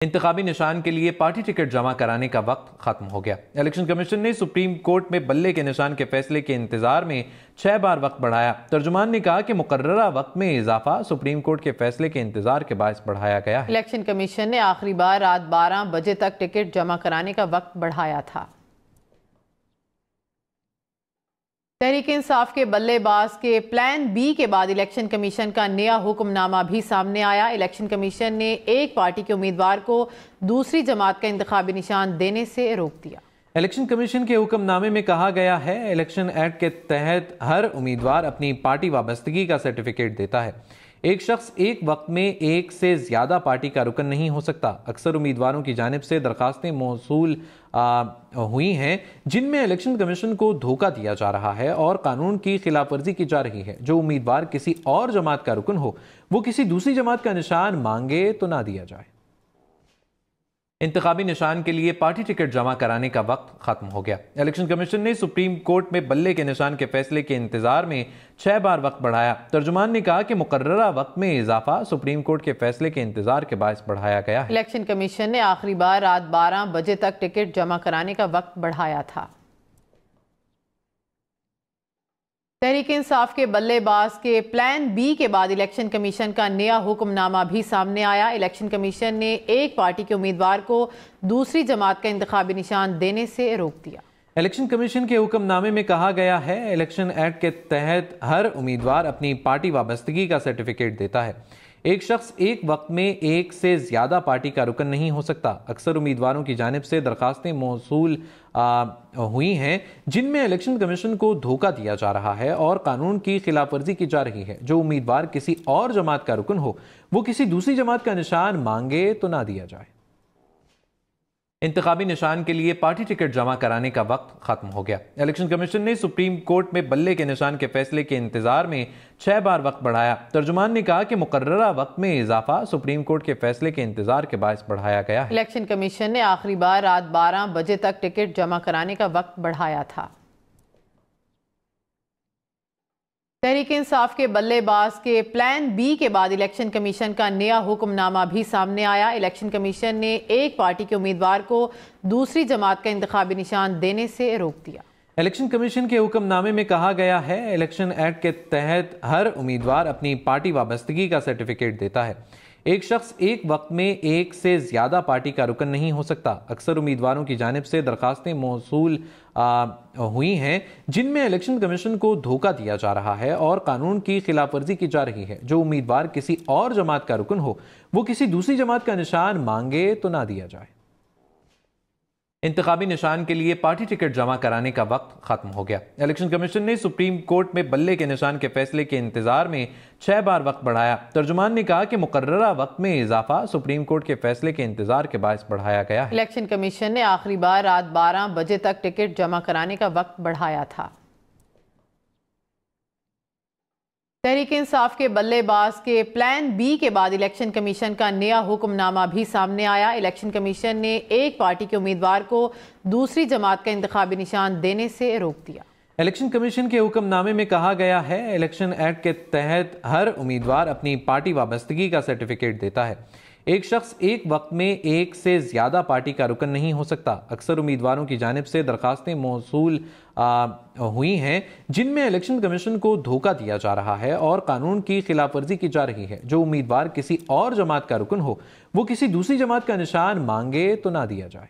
इंतखाबी निशान के लिए पार्टी टिकट जमा कराने का वक्त खत्म हो गया। इलेक्शन कमीशन ने सुप्रीम कोर्ट में बल्ले के निशान के फैसले के इंतजार में 6 बार वक्त बढ़ाया। तर्जुमान ने कहा कि मुकर्ररा वक्त में इजाफा सुप्रीम कोर्ट के फैसले के इंतजार के बायस बढ़ाया गया है। इलेक्शन कमीशन ने आखिरी बार रात 12 बजे तक टिकट जमा कराने का वक्त बढ़ाया था। तहरीक इंसाफ के बल्लेबाज के प्लान बी के बाद इलेक्शन कमीशन का नया हुक्मनामा भी सामने आया। इलेक्शन कमीशन ने एक पार्टी के उम्मीदवार को दूसरी जमात का इंतखाबी निशान देने से रोक दिया। इलेक्शन कमीशन के हुक्मनामे में कहा गया है, इलेक्शन एक्ट के तहत हर उम्मीदवार अपनी पार्टी वाबस्तगी का सर्टिफिकेट देता है। एक शख्स एक वक्त में एक से ज्यादा पार्टी का रुकन नहीं हो सकता। अक्सर उम्मीदवारों की जानिब से दरखास्तें मौसूल हुई हैं जिनमें इलेक्शन कमीशन को धोखा दिया जा रहा है और कानून की खिलाफ वर्जी की जा रही है। जो उम्मीदवार किसी और जमात का रुकन हो वो किसी दूसरी जमात का निशान मांगे तो ना दिया जाए। इंतखाबी निशान के लिए पार्टी टिकट जमा कराने का वक्त खत्म हो गया। इलेक्शन कमीशन ने सुप्रीम कोर्ट में बल्ले के निशान के फैसले के इंतजार में 6 बार वक्त बढ़ाया। तर्जुमान ने कहा कि मुकर्ररा वक्त में इजाफा सुप्रीम कोर्ट के फैसले के इंतजार के बायस बढ़ाया गया है। इलेक्शन कमीशन ने आखिरी बार रात 12 बजे तक टिकट जमा कराने का वक्त बढ़ाया था। तहरीक इंसाफ के बल्लेबाज के प्लान बी के बाद इलेक्शन कमीशन का नया हुक्मनामा भी सामने आया। इलेक्शन कमीशन ने एक पार्टी के उम्मीदवार को दूसरी जमात का इंतखाबी निशान देने से रोक दिया। इलेक्शन कमीशन के हुक्मनामे में कहा गया है, इलेक्शन एक्ट के तहत हर उम्मीदवार अपनी पार्टी वाबस्तगी का सर्टिफिकेट देता है। एक शख्स एक वक्त में एक से ज्यादा पार्टी का रुकन नहीं हो सकता। अक्सर उम्मीदवारों की जानिब से दरखास्तें मौसूल हुई हैं जिनमें इलेक्शन कमीशन को धोखा दिया जा रहा है और कानून की खिलाफ वर्जी की जा रही है। जो उम्मीदवार किसी और जमात का रुकन हो वो किसी दूसरी जमात का निशान मांगे तो ना दिया जाए। इंतखाबी निशान के लिए पार्टी टिकट जमा कराने का वक्त खत्म हो गया। इलेक्शन कमीशन ने सुप्रीम कोर्ट में बल्ले के निशान के फैसले के इंतजार में 6 बार वक्त बढ़ाया। तर्जुमान ने कहा कि मुकर्ररा वक्त में इजाफा सुप्रीम कोर्ट के फैसले के इंतजार के बायस बढ़ाया गया है। इलेक्शन कमीशन ने आखिरी बार रात 12 बजे तक टिकट जमा कराने का वक्त बढ़ाया था। तहरीक इंसाफ के बल्लेबाज के प्लान बी के बाद इलेक्शन कमीशन का नया हुक्मनामा भी सामने आया। इलेक्शन कमीशन ने एक पार्टी के उम्मीदवार को दूसरी जमात का इंतखाबी निशान देने से रोक दिया। इलेक्शन कमीशन के हुक्मनामे में कहा गया है, इलेक्शन एक्ट के तहत हर उम्मीदवार अपनी पार्टी वाबस्तगी का सर्टिफिकेट देता है। एक शख्स एक वक्त में एक से ज्यादा पार्टी का रुकन नहीं हो सकता। अक्सर उम्मीदवारों की जानिब से दरखास्तें मौसूल हुई हैं जिनमें इलेक्शन कमीशन को धोखा दिया जा रहा है और कानून की खिलाफ वर्जी की जा रही है। जो उम्मीदवार किसी और जमात का रुकन हो वो किसी दूसरी जमात का निशान मांगे तो ना दिया जाए। इंतखाबी निशान के लिए पार्टी टिकट जमा कराने का वक्त खत्म हो गया। इलेक्शन कमीशन ने सुप्रीम कोर्ट में बल्ले के निशान के फैसले के इंतजार में 6 बार वक्त बढ़ाया। तर्जुमान ने कहा कि मुकर्ररा वक्त में इजाफा सुप्रीम कोर्ट के फैसले के इंतजार के बायस बढ़ाया गया है। इलेक्शन कमीशन ने आखिरी बार रात 12 बजे तक टिकट जमा कराने का वक्त बढ़ाया था। तहरीक इंसाफ के बल्लेबाज के प्लान बी के बाद इलेक्शन कमीशन का नया हुक्मनामा भी सामने आया। इलेक्शन कमीशन ने एक पार्टी के उम्मीदवार को दूसरी जमात का इंतखाबी निशान देने से रोक दिया। इलेक्शन कमीशन के हुक्मनामे में कहा गया है, इलेक्शन एक्ट के तहत हर उम्मीदवार अपनी पार्टी वाबस्तगी का सर्टिफिकेट देता है। एक शख्स एक वक्त में एक से ज्यादा पार्टी का रुकन नहीं हो सकता। अक्सर उम्मीदवारों की जानिब से दरखास्तें मौसूल हुई हैं जिनमें इलेक्शन कमीशन को धोखा दिया जा रहा है और कानून की खिलाफ वर्जी की जा रही है। जो उम्मीदवार किसी और जमात का रुकन हो वो किसी दूसरी जमात का निशान मांगे तो ना दिया जाए।